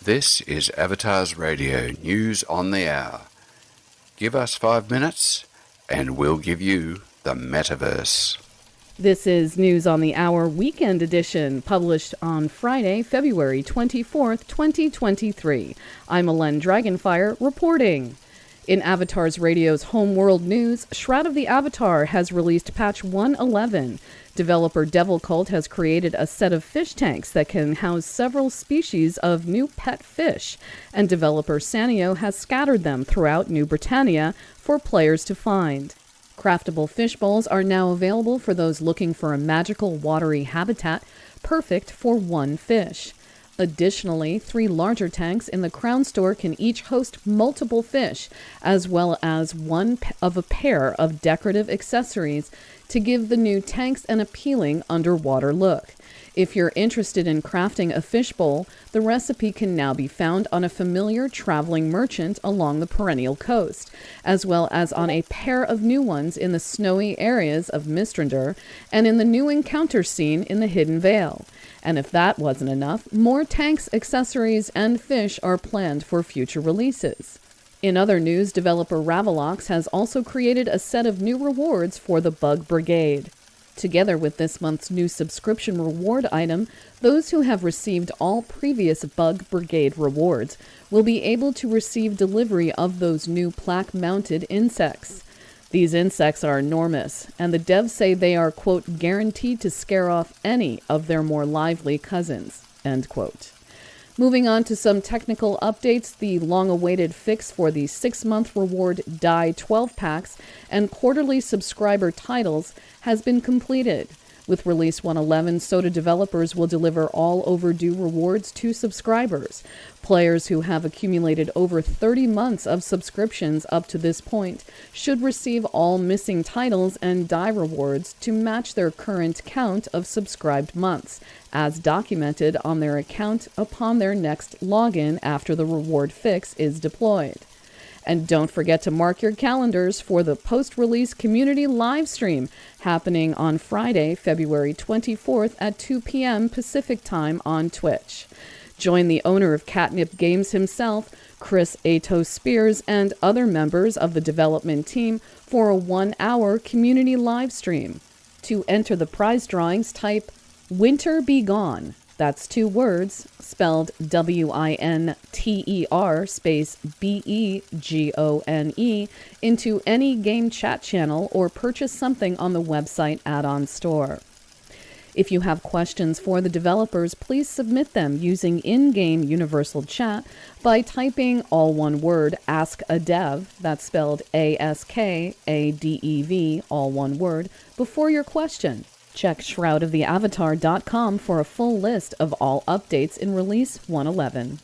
This is Avatars Radio News on the Hour. Give us 5 minutes and we'll give you the metaverse. This is News on the Hour Weekend Edition, published on Friday, February 24th, 2023. I'm Elen Dragonfire, reporting. In Avatars Radio's Homeworld News, Shroud of the Avatar has released patch 111. Developer Devil Cult has created a set of fish tanks that can house several species of new pet fish, and developer Sanio has scattered them throughout New Britannia for players to find. Craftable fish bowls are now available for those looking for a magical watery habitat, perfect for one fish. Additionally, 3 larger tanks in the Crown Store can each host multiple fish, as well as one of a pair of decorative accessories to give the new tanks an appealing underwater look. If you're interested in crafting a fishbowl, the recipe can now be found on a familiar traveling merchant along the perennial coast, as well as on a pair of new ones in the snowy areas of Mistrander and in the new encounter scene in the Hidden Vale. And if that wasn't enough, more tanks, accessories, and fish are planned for future releases. In other news, developer Ravelox has also created a set of new rewards for the Bug Brigade. Together with this month's new subscription reward item, those who have received all previous Bug Brigade rewards will be able to receive delivery of those new plaque-mounted insects. These insects are enormous, and the devs say they are, quote, guaranteed to scare off any of their more lively cousins, end quote. Moving on to some technical updates, the long-awaited fix for the 6-month reward Die 12 packs and quarterly subscriber titles has been completed. With Release 111, Soda developers will deliver all overdue rewards to subscribers. Players who have accumulated over 30 months of subscriptions up to this point should receive all missing titles and die rewards to match their current count of subscribed months, as documented on their account upon their next login after the reward fix is deployed. And don't forget to mark your calendars for the post-release community live stream happening on Friday, February 24th at 2 p.m. Pacific Time on Twitch. Join the owner of Catnip Games himself, Chris Atos Spears, and other members of the development team for a 1-hour community live stream. To enter the prize drawings, type Winter Be Gone. That's 2 words, spelled WINTER space BEGONE, into any game chat channel or purchase something on the website add-on store. If you have questions for the developers, please submit them using in-game universal chat by typing all one word Ask a Dev, that's spelled ASKADEV, all one word, before your question. Check shroudoftheavatar.com for a full list of all updates in Release 111.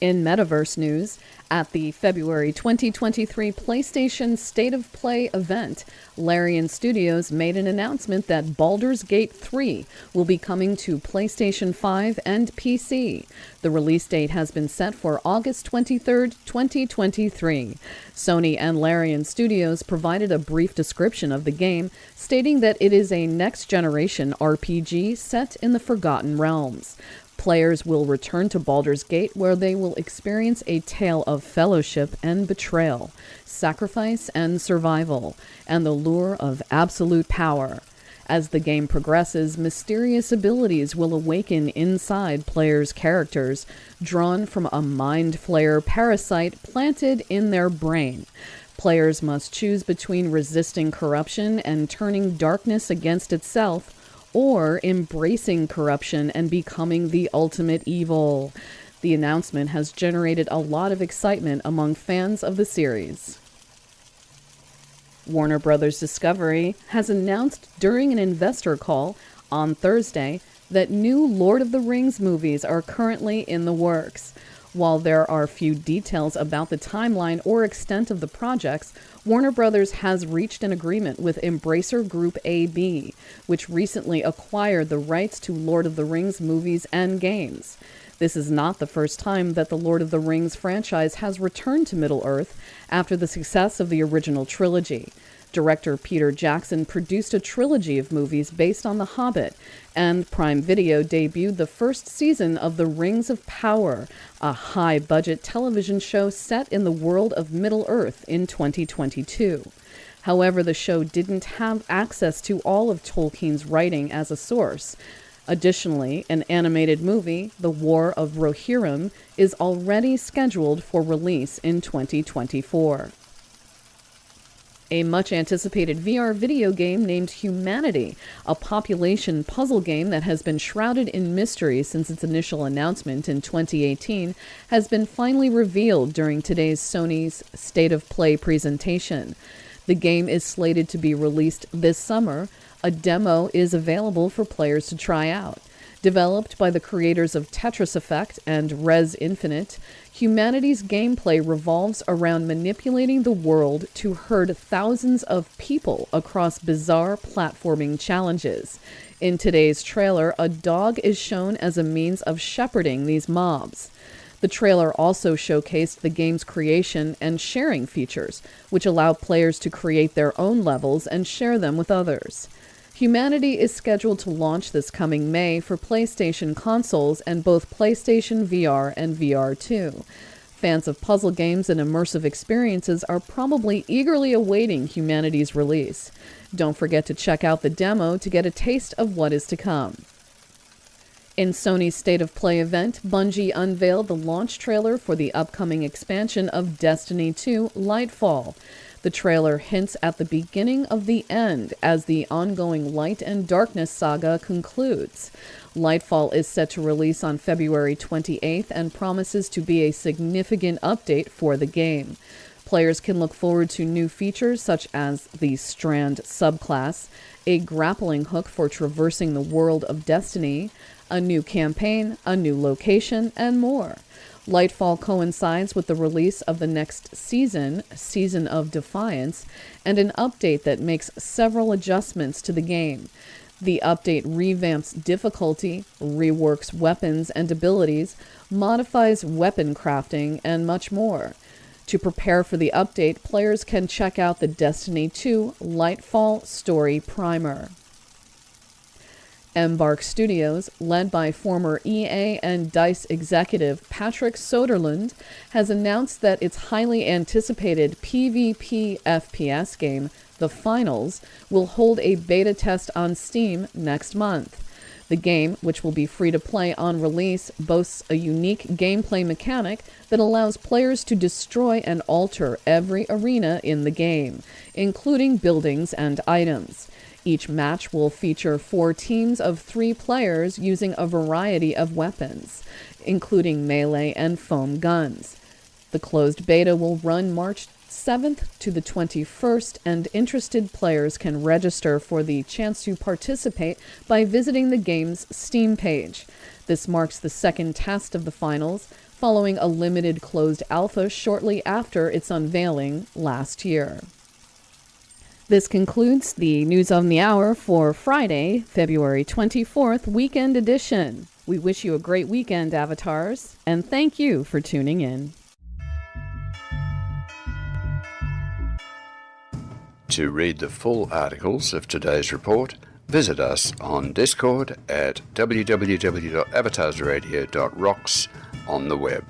In Metaverse news, at the February 2023 PlayStation State of Play event, Larian Studios made an announcement that Baldur's Gate 3 will be coming to PlayStation 5 and PC. The release date has been set for August 23, 2023. Sony and Larian Studios provided a brief description of the game, stating that it is a next-generation RPG set in the Forgotten Realms. Players will return to Baldur's Gate, where they will experience a tale of fellowship and betrayal, sacrifice and survival, and the lure of absolute power. As the game progresses, mysterious abilities will awaken inside players' characters, drawn from a mind flayer parasite planted in their brain. Players must choose between resisting corruption and turning darkness against itself, or embracing corruption and becoming the ultimate evil. The announcement has generated a lot of excitement among fans of the series. Warner Bros. Discovery has announced during an investor call on Thursday that new Lord of the Rings movies are currently in the works. While there are few details about the timeline or extent of the projects, Warner Bros. Has reached an agreement with Embracer Group AB, which recently acquired the rights to Lord of the Rings movies and games. This is not the first time that the Lord of the Rings franchise has returned to Middle-earth after the success of the original trilogy. Director Peter Jackson produced a trilogy of movies based on The Hobbit, and Prime Video debuted the first season of The Rings of Power, a high-budget television show set in the world of Middle-earth in 2022. However, the show didn't have access to all of Tolkien's writing as a source. Additionally, an animated movie, The War of Rohirrim, is already scheduled for release in 2024. A much-anticipated VR video game named Humanity, a population puzzle game that has been shrouded in mystery since its initial announcement in 2018, has been finally revealed during today's Sony's State of Play presentation. The game is slated to be released this summer. A demo is available for players to try out. Developed by the creators of Tetris Effect and Res Infinite, Humanity's gameplay revolves around manipulating the world to herd thousands of people across bizarre platforming challenges. In today's trailer, a dog is shown as a means of shepherding these mobs. The trailer also showcased the game's creation and sharing features, which allow players to create their own levels and share them with others. Humanity is scheduled to launch this coming May for PlayStation consoles and both PlayStation VR and VR2. Fans of puzzle games and immersive experiences are probably eagerly awaiting Humanity's release. Don't forget to check out the demo to get a taste of what is to come. In Sony's State of Play event, Bungie unveiled the launch trailer for the upcoming expansion of Destiny 2 Lightfall. The trailer hints at the beginning of the end as the ongoing Light and Darkness saga concludes. Lightfall is set to release on February 28th and promises to be a significant update for the game. Players can look forward to new features such as the Strand subclass, a grappling hook for traversing the world of Destiny, a new campaign, a new location, and more. Lightfall coincides with the release of the next season, Season of Defiance, and an update that makes several adjustments to the game. The update revamps difficulty, reworks weapons and abilities, modifies weapon crafting, and much more. To prepare for the update, players can check out the Destiny 2 Lightfall Story Primer. Embark Studios, led by former EA and DICE executive Patrick Soderlund, has announced that its highly anticipated PvP FPS game, The Finals, will hold a beta test on Steam next month. The game, which will be free to play on release, boasts a unique gameplay mechanic that allows players to destroy and alter every arena in the game, including buildings and items. Each match will feature 4 teams of 3 players using a variety of weapons, including melee and foam guns. The closed beta will run March 7th to the 21st, and interested players can register for the chance to participate by visiting the game's Steam page. This marks the second test of the finals, following a limited closed alpha shortly after its unveiling last year. This concludes the News on the Hour for Friday, February 24th, Weekend Edition. We wish you a great weekend, Avatars, and thank you for tuning in. To read the full articles of today's report, visit us on Discord at www.avatarsradio.rocks on the web.